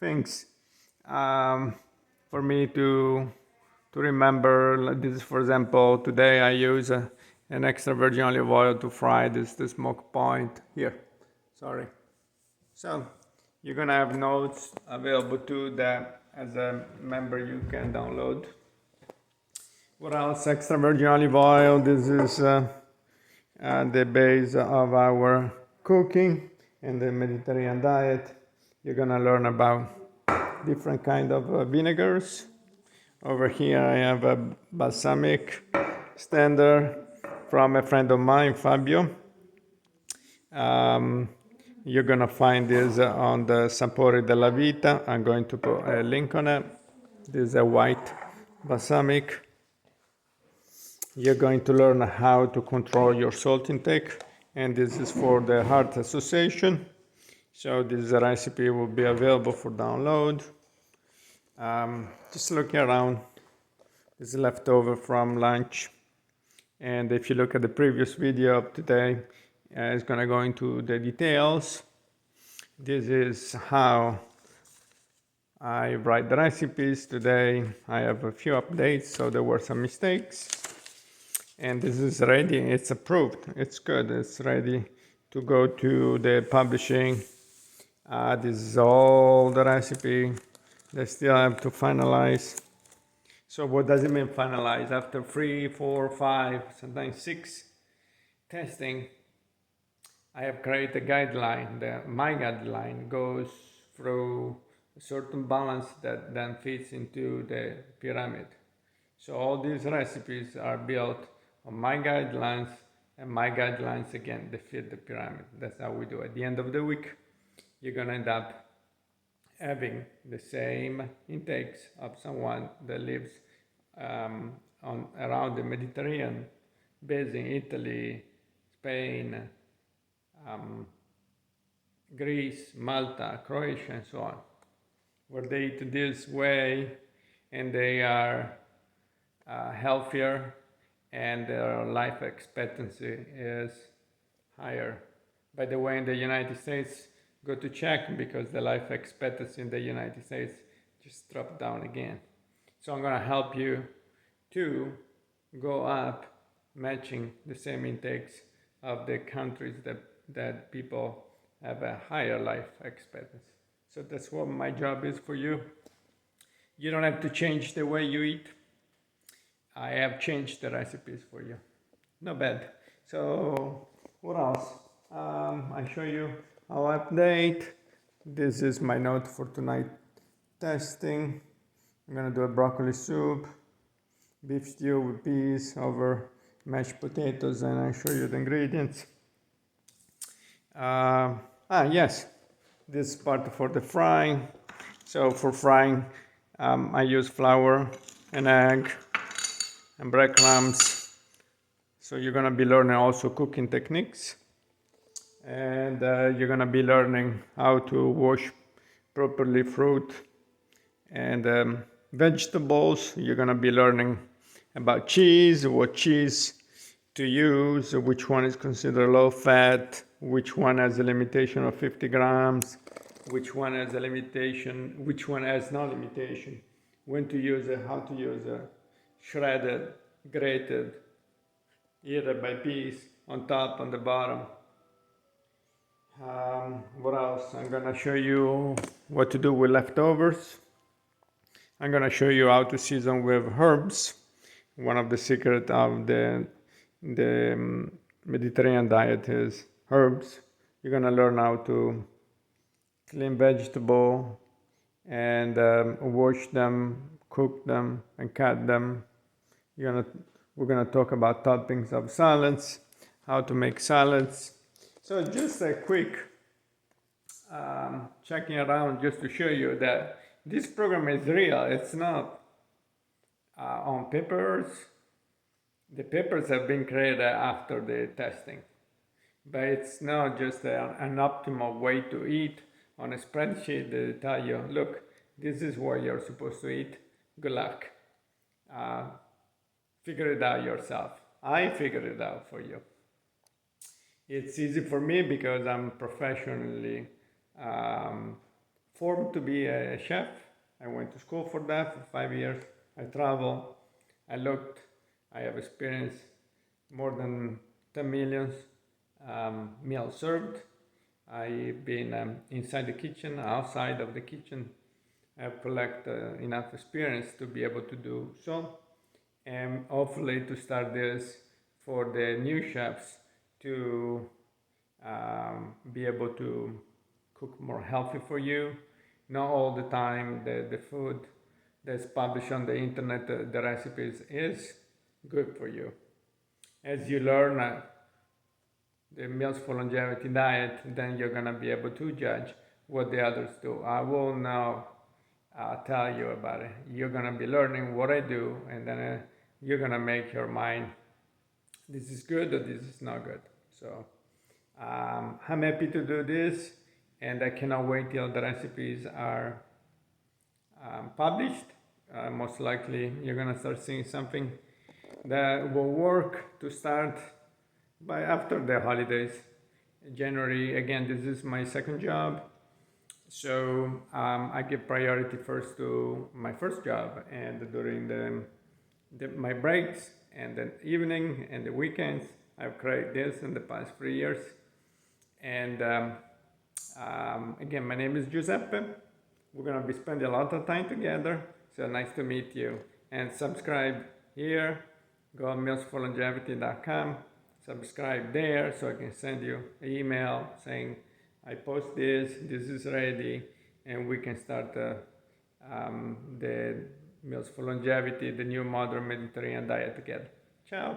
things um, for me to remember. Like this, for example, today I use an extra virgin olive oil to fry the smoke point here. Sorry. So you're gonna have notes available too that as a member you can download. What else? Extra virgin olive oil. This is the base of our cooking and the Mediterranean diet. You're gonna learn about different kind of vinegars. Over here I have a balsamic standard from a friend of mine, Fabio. Um, you're gonna find this on the Sapori della Vita. I'm going to put a link on it. This is a white balsamic. You're going to learn how to control your salt intake, and this is for the Heart Association. So this recipe will be available for download. Just looking around, this is leftover from lunch. And if you look at the previous video of today, it's gonna go into the details. This is how I write the recipes. Today I have a few updates, so there were some mistakes. And this is ready, it's approved, it's good, it's ready to go to the publishing. This is all the recipe. They still have to finalize. So what does it mean finalize? After 3, 4, 5, sometimes 6 testing, I have created a guideline. My guideline goes through a certain balance that then fits into the pyramid. So all these recipes are built on my guidelines, and my guidelines again, they fit the pyramid. That's how we do it. At the end of the week, you're gonna end up having the same intakes of someone that lives around the Mediterranean basin, Italy, Spain, Greece, Malta, Croatia, and so on, where they eat this way and they are healthier and their life expectancy is higher. By the way, in the United States, go to check because the life expectancy in the United States just dropped down again. So I'm gonna help you to go up, matching the same intakes of the countries that people have a higher life expectancy. So that's what my job is for you. You don't have to change the way you eat. I have changed the recipes for you. Not bad. So what else? I show you our update. This is my note for tonight testing. I'm gonna do a broccoli soup, beef stew with peas over mashed potatoes, and I show you the ingredients. Yes, this part for the frying. So for frying, I use flour, an egg, and breadcrumbs. So you're gonna be learning also cooking techniques, and you're gonna be learning how to wash properly fruit and vegetables. You're gonna be learning about cheese, what cheese to use, which one is considered low fat, which one has a limitation of 50 grams, which one has a limitation, which one has no limitation, when to use it, how to use it, shredded, grated, either by piece, on top, on the bottom. What else? I'm gonna show you what to do with leftovers. I'm gonna show you how to season with herbs. One of the secrets of the Mediterranean diet is herbs. You're gonna learn how to clean vegetable and wash them, cook them, and cut them. We're gonna talk about toppings of salads, how to make salads. So just a quick checking around just to show you that this program is real. It's not on papers. The papers have been created after the testing, but it's not just an optimal way to eat on a spreadsheet that tell you, look, this is what you're supposed to eat. Good luck. Figure it out yourself. I figured it out for you. It's easy for me because I'm professionally formed to be a chef. I went to school for that for 5 years. I traveled, I looked, I have experienced more than 10 million meals served. I've been inside the kitchen, outside of the kitchen. I've collected enough experience to be able to do so, and hopefully to start this for the new chefs to be able to cook more healthy for you. Not all the time the food that's published on the internet, the recipes is good for you. As you learn the Meals for Longevity diet, then you're gonna be able to judge what the others do. I will now tell you about it. You're gonna be learning what I do, and then you're gonna make your mind, this is good or this is not good. So I'm happy to do this, and I cannot wait till the recipes are published. Most likely you're gonna start seeing something that will work to start by after the holidays. January, again, this is my second job, so I give priority first to my first job, and during my breaks and the evening and the weekends, I've created this in the past 3 years. And again, my name is Giuseppe. We're gonna be spending a lot of time together, so nice to meet you. And subscribe here, go on mealsforlongevity.com, subscribe there so I can send you an email saying I post this is ready, and we can start the Meals for Longevity, the new modern Mediterranean diet together. Ciao!